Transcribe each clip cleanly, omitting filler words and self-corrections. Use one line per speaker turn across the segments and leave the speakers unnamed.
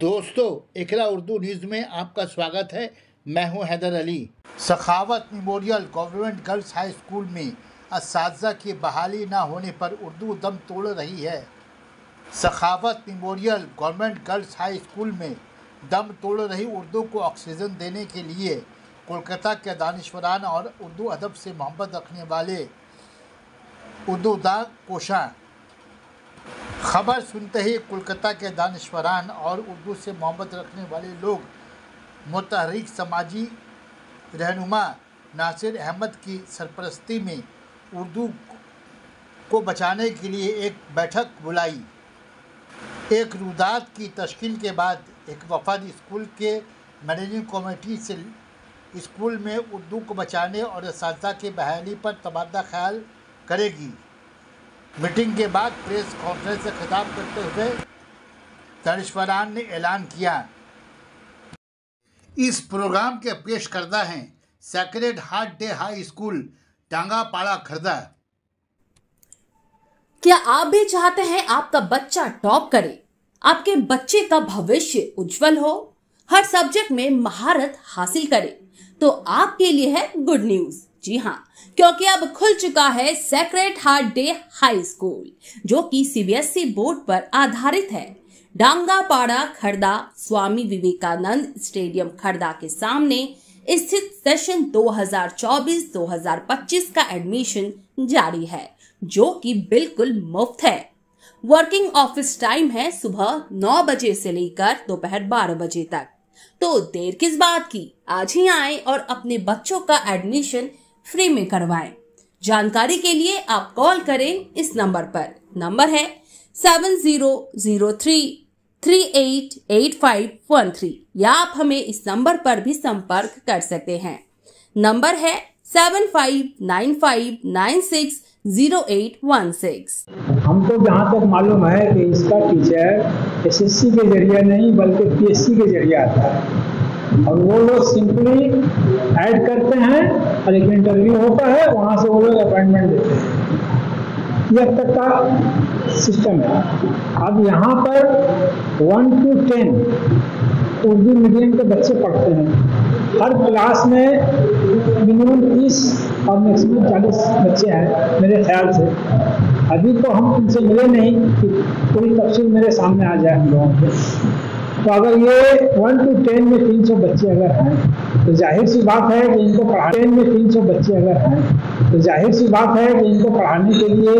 दोस्तों, इकरा उर्दू न्यूज़ में आपका स्वागत है। मैं हूं Haider Ali. Sakhawat memorial government girls high school में असातिज़ा की बहाली न होने पर उर्दू दम तोड़ रही है। Sakhawat memorial government girls high school में दम तोड़ रही उर्दू को ऑक्सीजन देने के लिए कोलकाता के दानिशवरान और उर्दू अदब से मोहब्बत रखने वाले उर्दूदा कोशां खबर सुनते ही कोलकाता के दानिशवरान और उर्दू से मोहब्बत रखने वाले लोग मुतहर्रिक समाजी रहनुमा नासिर अहमद की सरपरस्ती में उर्दू को बचाने के लिए एक बैठक बुलाई। एक रुदात की तश्कील के बाद एक वफाद स्कूल के मैनेजिंग कमेटी से स्कूल में उर्दू को बचाने और असातिज़ा की बहाली पर तबादला ख्याल करेगी। मीटिंग के बाद प्रेस कॉन्फ्रेंस से खिताब करते हुए दानिशवरान ने ऐलान किया। इस प्रोग्राम के पेश करदा हैं sacred heart day high school Tangapara Kharda.
क्या आप भी चाहते हैं आपका बच्चा टॉप करे, आपके बच्चे का भविष्य उज्जवल हो, हर सब्जेक्ट में महारत हासिल करे? तो आपके लिए है गुड न्यूज। जी हाँ, क्योंकि अब खुल चुका है sacred heart day high school, जो कि सीबीएसई बोर्ड पर आधारित है। टांगापाड़ा खर्दा स्वामी विवेकानंद स्टेडियम खर्दा के सामने स्थित सेशन 2024-2025 का एडमिशन जारी है, जो कि बिल्कुल मुफ्त है। वर्किंग ऑफिस टाइम है सुबह 9 बजे से लेकर दोपहर 12 बजे तक। तो देर किस बात की, आज ही आएं और अपने बच्चों का एडमिशन फ्री में करवाएं। जानकारी के लिए आप कॉल करें इस नंबर पर। नंबर है 7003388513 या आप हमें इस नंबर पर भी संपर्क कर सकते हैं। नंबर है 7595960816।
हमको जहाँ तक मालूम है कि इसका टीचर एसएससी के जरिए नहीं बल्कि पीएससी के जरिए आता है और वो लोग सिंपली ऐड करते हैं और एक इंटरव्यू होता है, वहाँ से वो लोग अपॉइंटमेंट देते हैं। ये अब तक का सिस्टम है। अब यहाँ पर 1 to 10 उर्दू मीडियम के बच्चे पढ़ते हैं। हर क्लास में मिनिमम 30 और मैक्सिमम 40 बच्चे हैं मेरे ख्याल से। अभी तो हम उनसे मिले नहीं कि पूरी तफसील मेरे सामने आ जाए हम लोगों के। तो अगर ये 1 to 10 में 300 बच्चे अगर हैं तो जाहिर सी बात है कि इनको पढ़ाने में 300 बच्चे अगर हैं तो जाहिर सी बात है कि इनको पढ़ाने के लिए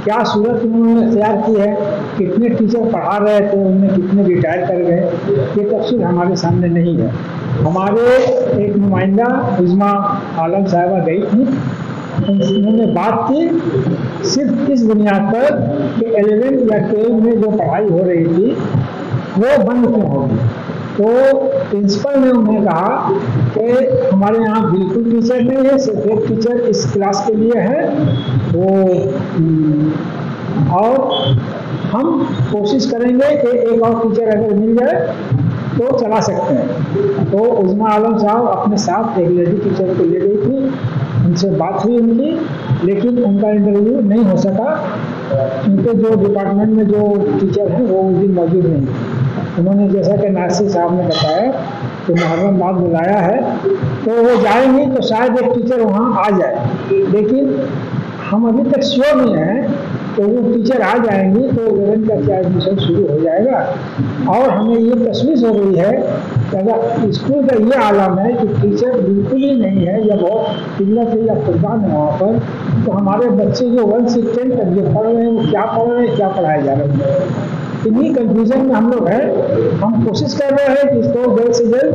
क्या सूरत उन्होंने तैयार की है, कितने टीचर पढ़ा रहे थे, उनमें कितने रिटायर कर गए, ये तफसील हमारे सामने नहीं है। हमारे एक नुमाइंदा उज़्मा आलम साहिबा गई थी, उन्होंने बात की सिर्फ इस बुनियाद पर कि 11 या 12 में जो पढ़ाई हो रही थी वो बंद क्यों होगी। तो प्रिंसिपल ने उन्हें कहा कि हमारे यहाँ बिल्कुल टीचर नहीं है, सिर्फ एक टीचर इस क्लास के लिए है वो, और हम कोशिश करेंगे कि एक और टीचर अगर मिल जाए तो चला सकते हैं। तो उज़्मा आलम साहब अपने साथ एक लेडी टीचर को ले गई थी, उनसे बात हुई उनकी, लेकिन उनका इंटरव्यू नहीं हो सका क्योंकि जो डिपार्टमेंट में जो टीचर हैं वो उस दिन मौजूद नहीं। उन्होंने जैसा कि नासिर साहब ने बताया कि मुहर्रम बाद बुलाया है तो वो जाएंगे तो शायद एक टीचर वहाँ आ जाए, लेकिन हम अभी तक श्योर नहीं हैं तो वो टीचर आ जाएंगी तो 11 का क्या एडमिशन शुरू हो जाएगा। और हमें ये तशवीश हो रही है कि अगर स्कूल का ये आलम है कि टीचर बिल्कुल ही नहीं है या बहुत किल्लत है या फुकदान है वहाँ पर, तो हमारे बच्चे जो 1 से 10 तक जो पढ़ रहे हैं वो क्या पढ़ रहे हैं, क्या पढ़ाया जा रहा है, इन्हीं कंफ्यूजन में हम लोग हैं। हम कोशिश कर रहे हैं कि इसको जल्द से जल्द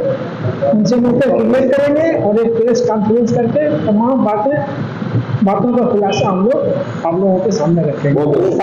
उनसे मिलकर क्लियर करेंगे और एक प्रेस कॉन्फ्रेंस करके तमाम बातों का खुलासा हम लोग आप लोगों के सामने रखेंगे।